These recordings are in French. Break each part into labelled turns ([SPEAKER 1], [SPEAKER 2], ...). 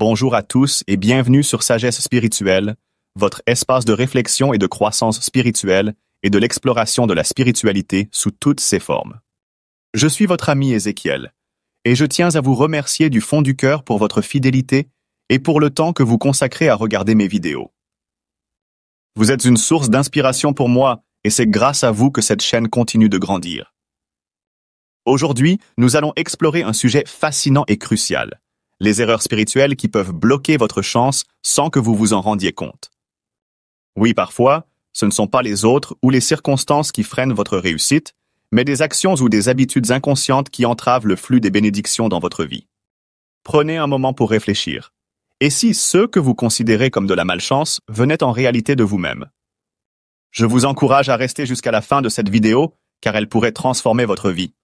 [SPEAKER 1] Bonjour à tous et bienvenue sur Sagesse Spirituelle, votre espace de réflexion et de croissance spirituelle et de l'exploration de la spiritualité sous toutes ses formes. Je suis votre ami Ézéchiel, et je tiens à vous remercier du fond du cœur pour votre fidélité et pour le temps que vous consacrez à regarder mes vidéos. Vous êtes une source d'inspiration pour moi, et c'est grâce à vous que cette chaîne continue de grandir. Aujourd'hui, nous allons explorer un sujet fascinant et crucial, les erreurs spirituelles qui peuvent bloquer votre chance sans que vous vous en rendiez compte. Oui, parfois, ce ne sont pas les autres ou les circonstances qui freinent votre réussite, mais des actions ou des habitudes inconscientes qui entravent le flux des bénédictions dans votre vie. Prenez un moment pour réfléchir. Et si ceux que vous considérez comme de la malchance venaient en réalité de vous-même? Je vous encourage à rester jusqu'à la fin de cette vidéo, car elle pourrait transformer votre vie.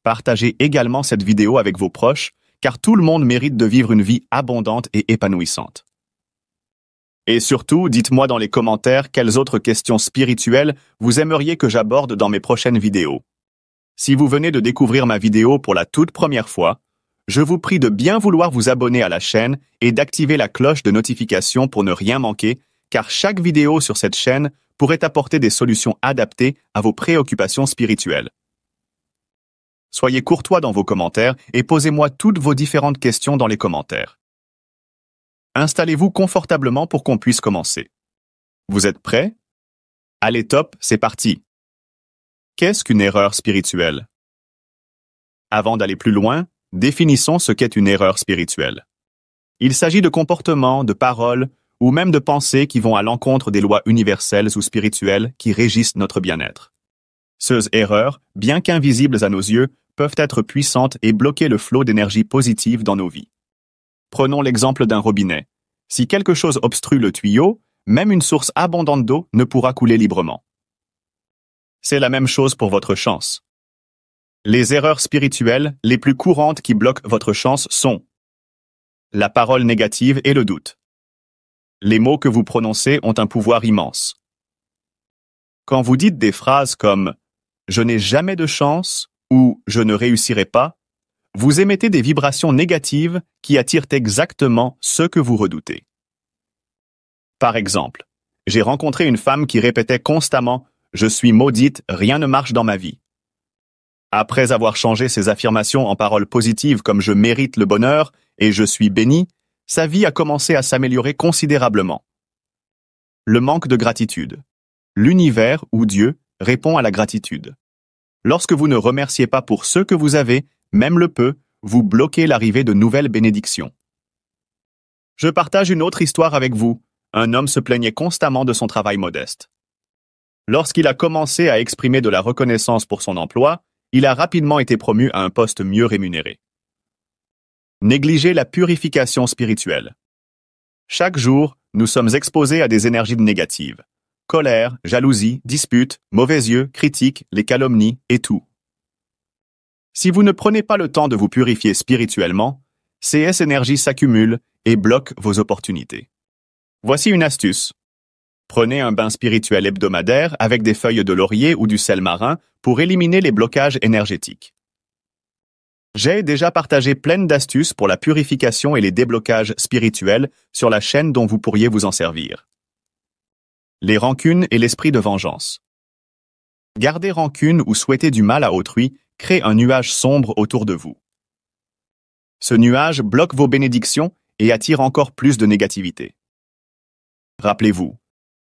[SPEAKER 1] Partagez également cette vidéo avec vos proches, car tout le monde mérite de vivre une vie abondante et épanouissante. Et surtout, dites-moi dans les commentaires quelles autres questions spirituelles vous aimeriez que j'aborde dans mes prochaines vidéos. Si vous venez de découvrir ma vidéo pour la toute première fois, je vous prie de bien vouloir vous abonner à la chaîne et d'activer la cloche de notification pour ne rien manquer, car chaque vidéo sur cette chaîne pourrait apporter des solutions adaptées à vos préoccupations spirituelles. Soyez courtois dans vos commentaires et posez-moi toutes vos différentes questions dans les commentaires. Installez-vous confortablement pour qu'on puisse commencer. Vous êtes prêts? Allez top, c'est parti! Qu'est-ce qu'une erreur spirituelle? Avant d'aller plus loin, définissons ce qu'est une erreur spirituelle. Il s'agit de comportements, de paroles ou même de pensées qui vont à l'encontre des lois universelles ou spirituelles qui régissent notre bien-être. Ces erreurs, bien qu'invisibles à nos yeux, peuvent être puissantes et bloquer le flot d'énergie positive dans nos vies. Prenons l'exemple d'un robinet. Si quelque chose obstrue le tuyau, même une source abondante d'eau ne pourra couler librement. C'est la même chose pour votre chance. Les erreurs spirituelles les plus courantes qui bloquent votre chance sont la parole négative et le doute. Les mots que vous prononcez ont un pouvoir immense. Quand vous dites des phrases comme « je n'ai jamais de chance » ou « je ne réussirai pas », vous émettez des vibrations négatives qui attirent exactement ce que vous redoutez. Par exemple, j'ai rencontré une femme qui répétait constamment « je suis maudite, rien ne marche dans ma vie ». Après avoir changé ses affirmations en paroles positives comme « je mérite le bonheur » et « je suis béni », sa vie a commencé à s'améliorer considérablement. Le manque de gratitude. L'univers ou Dieu répond à la gratitude. Lorsque vous ne remerciez pas pour ce que vous avez, même le peu, vous bloquez l'arrivée de nouvelles bénédictions. Je partage une autre histoire avec vous. Un homme se plaignait constamment de son travail modeste. Lorsqu'il a commencé à exprimer de la reconnaissance pour son emploi, il a rapidement été promu à un poste mieux rémunéré. Négligez la purification spirituelle. Chaque jour, nous sommes exposés à des énergies négatives. Colère, jalousie, disputes, mauvais yeux, critiques, les calomnies et tout. Si vous ne prenez pas le temps de vous purifier spirituellement, ces énergies s'accumulent et bloquent vos opportunités. Voici une astuce. Prenez un bain spirituel hebdomadaire avec des feuilles de laurier ou du sel marin pour éliminer les blocages énergétiques. J'ai déjà partagé plein d'astuces pour la purification et les déblocages spirituels sur la chaîne dont vous pourriez vous en servir. Les rancunes et l'esprit de vengeance. Garder rancune ou souhaiter du mal à autrui crée un nuage sombre autour de vous. Ce nuage bloque vos bénédictions et attire encore plus de négativité. Rappelez-vous,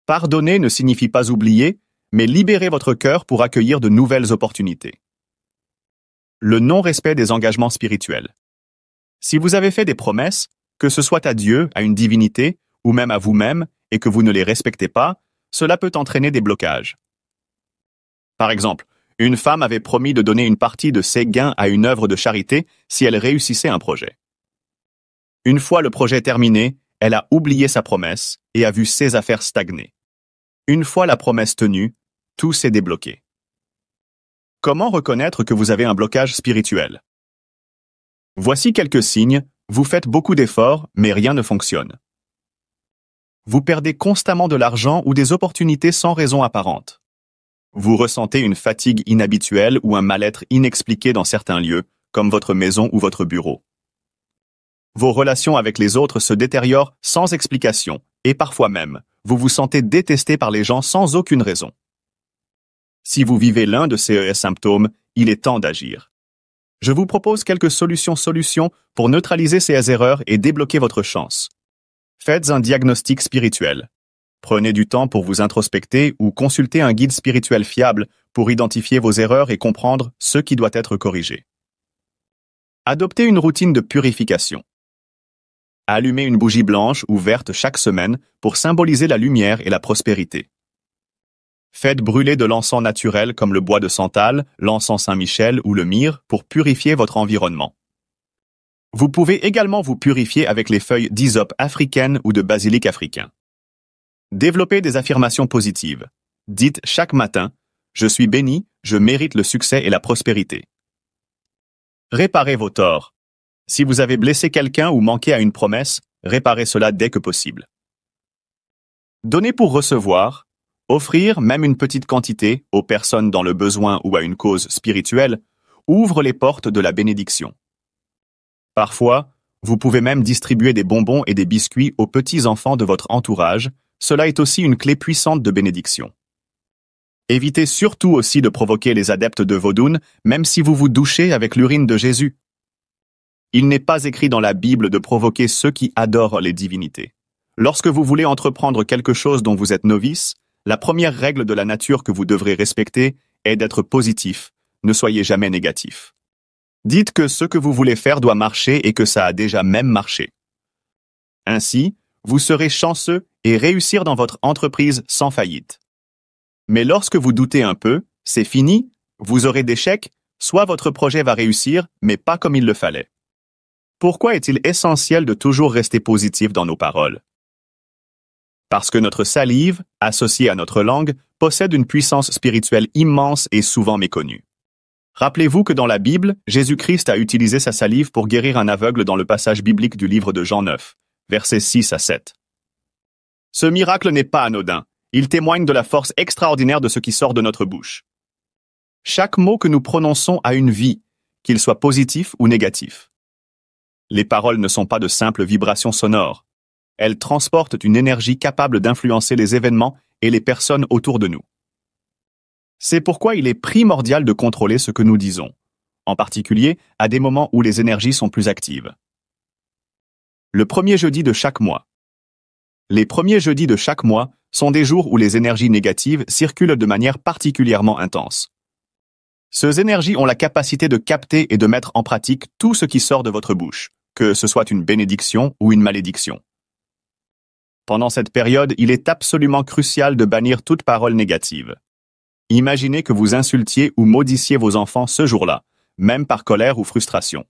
[SPEAKER 1] pardonner ne signifie pas oublier, mais libérer votre cœur pour accueillir de nouvelles opportunités. Le non-respect des engagements spirituels. Si vous avez fait des promesses, que ce soit à Dieu, à une divinité, ou même à vous-même, et que vous ne les respectez pas, cela peut entraîner des blocages. Par exemple, une femme avait promis de donner une partie de ses gains à une œuvre de charité si elle réussissait un projet. Une fois le projet terminé, elle a oublié sa promesse et a vu ses affaires stagner. Une fois la promesse tenue, tout s'est débloqué. Comment reconnaître que vous avez un blocage spirituel? Voici quelques signes. Vous faites beaucoup d'efforts, mais rien ne fonctionne. Vous perdez constamment de l'argent ou des opportunités sans raison apparente. Vous ressentez une fatigue inhabituelle ou un mal-être inexpliqué dans certains lieux, comme votre maison ou votre bureau. Vos relations avec les autres se détériorent sans explication, et parfois même, vous vous sentez détesté par les gens sans aucune raison. Si vous vivez l'un de ces symptômes, il est temps d'agir. Je vous propose quelques solutions pour neutraliser ces erreurs et débloquer votre chance. Faites un diagnostic spirituel. Prenez du temps pour vous introspecter ou consultez un guide spirituel fiable pour identifier vos erreurs et comprendre ce qui doit être corrigé. Adoptez une routine de purification. Allumez une bougie blanche ou verte chaque semaine pour symboliser la lumière et la prospérité. Faites brûler de l'encens naturel comme le bois de santal, l'encens Saint-Michel ou le myrrhe pour purifier votre environnement. Vous pouvez également vous purifier avec les feuilles d'hysope africaine ou de basilic africain. Développez des affirmations positives. Dites chaque matin « Je suis béni, je mérite le succès et la prospérité ». Réparez vos torts. Si vous avez blessé quelqu'un ou manqué à une promesse, réparez cela dès que possible. Donnez pour recevoir. Offrir même une petite quantité aux personnes dans le besoin ou à une cause spirituelle ouvre les portes de la bénédiction. Parfois, vous pouvez même distribuer des bonbons et des biscuits aux petits-enfants de votre entourage. Cela est aussi une clé puissante de bénédiction. Évitez surtout aussi de provoquer les adeptes de Vodun, même si vous vous douchez avec l'urine de Jésus. Il n'est pas écrit dans la Bible de provoquer ceux qui adorent les divinités. Lorsque vous voulez entreprendre quelque chose dont vous êtes novice, la première règle de la nature que vous devrez respecter est d'être positif. Ne soyez jamais négatif. Dites que ce que vous voulez faire doit marcher et que ça a déjà même marché. Ainsi, vous serez chanceux et réussir dans votre entreprise sans faillite. Mais lorsque vous doutez un peu, c'est fini, vous aurez d'échecs, soit votre projet va réussir, mais pas comme il le fallait. Pourquoi est-il essentiel de toujours rester positif dans nos paroles? Parce que notre salive, associée à notre langue, possède une puissance spirituelle immense et souvent méconnue. Rappelez-vous que dans la Bible, Jésus-Christ a utilisé sa salive pour guérir un aveugle dans le passage biblique du livre de Jean 9, versets 6 à 7. Ce miracle n'est pas anodin, il témoigne de la force extraordinaire de ce qui sort de notre bouche. Chaque mot que nous prononçons a une vie, qu'il soit positif ou négatif. Les paroles ne sont pas de simples vibrations sonores. Elles transportent une énergie capable d'influencer les événements et les personnes autour de nous. C'est pourquoi il est primordial de contrôler ce que nous disons, en particulier à des moments où les énergies sont plus actives. Le premier jeudi de chaque mois. Les premiers jeudis de chaque mois sont des jours où les énergies négatives circulent de manière particulièrement intense. Ces énergies ont la capacité de capter et de mettre en pratique tout ce qui sort de votre bouche, que ce soit une bénédiction ou une malédiction. Pendant cette période, il est absolument crucial de bannir toute parole négative. Imaginez que vous insultiez ou maudissiez vos enfants ce jour-là, même par colère ou frustration.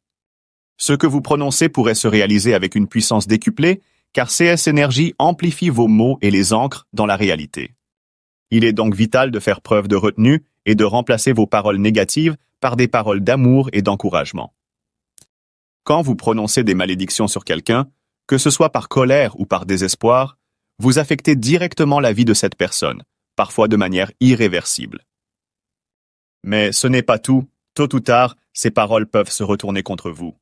[SPEAKER 1] Ce que vous prononcez pourrait se réaliser avec une puissance décuplée, car CS Énergie amplifie vos mots et les ancre dans la réalité. Il est donc vital de faire preuve de retenue et de remplacer vos paroles négatives par des paroles d'amour et d'encouragement. Quand vous prononcez des malédictions sur quelqu'un, que ce soit par colère ou par désespoir, vous affectez directement la vie de cette personne, parfois de manière irréversible. Mais ce n'est pas tout. Tôt ou tard, ces paroles peuvent se retourner contre vous.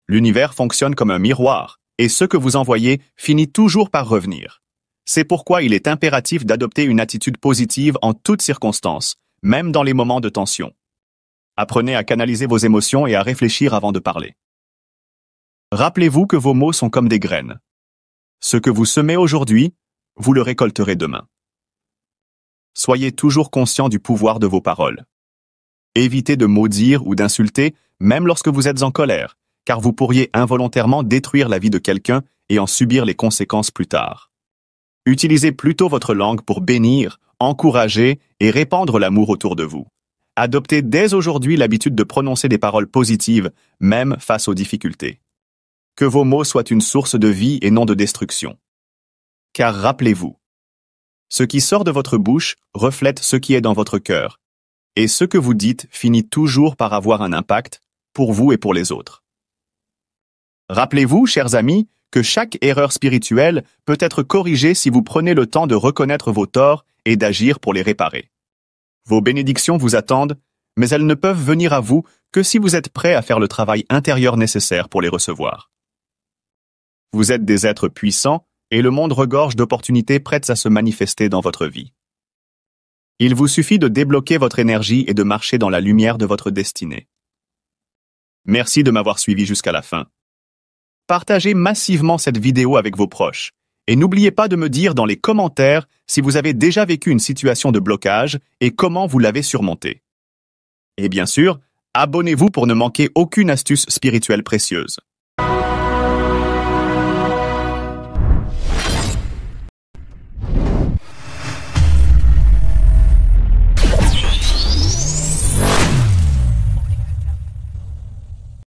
[SPEAKER 1] L'univers fonctionne comme un miroir, et ce que vous envoyez finit toujours par revenir. C'est pourquoi il est impératif d'adopter une attitude positive en toutes circonstances, même dans les moments de tension. Apprenez à canaliser vos émotions et à réfléchir avant de parler. Rappelez-vous que vos mots sont comme des graines. Ce que vous semez aujourd'hui, vous le récolterez demain. Soyez toujours conscient du pouvoir de vos paroles. Évitez de maudire ou d'insulter, même lorsque vous êtes en colère, car vous pourriez involontairement détruire la vie de quelqu'un et en subir les conséquences plus tard. Utilisez plutôt votre langue pour bénir, encourager et répandre l'amour autour de vous. Adoptez dès aujourd'hui l'habitude de prononcer des paroles positives, même face aux difficultés. Que vos mots soient une source de vie et non de destruction. Car rappelez-vous, ce qui sort de votre bouche reflète ce qui est dans votre cœur, et ce que vous dites finit toujours par avoir un impact pour vous et pour les autres. Rappelez-vous, chers amis, que chaque erreur spirituelle peut être corrigée si vous prenez le temps de reconnaître vos torts et d'agir pour les réparer. Vos bénédictions vous attendent, mais elles ne peuvent venir à vous que si vous êtes prêt à faire le travail intérieur nécessaire pour les recevoir. Vous êtes des êtres puissants et le monde regorge d'opportunités prêtes à se manifester dans votre vie. Il vous suffit de débloquer votre énergie et de marcher dans la lumière de votre destinée. Merci de m'avoir suivi jusqu'à la fin. Partagez massivement cette vidéo avec vos proches et n'oubliez pas de me dire dans les commentaires si vous avez déjà vécu une situation de blocage et comment vous l'avez surmontée. Et bien sûr, abonnez-vous pour ne manquer aucune astuce spirituelle précieuse.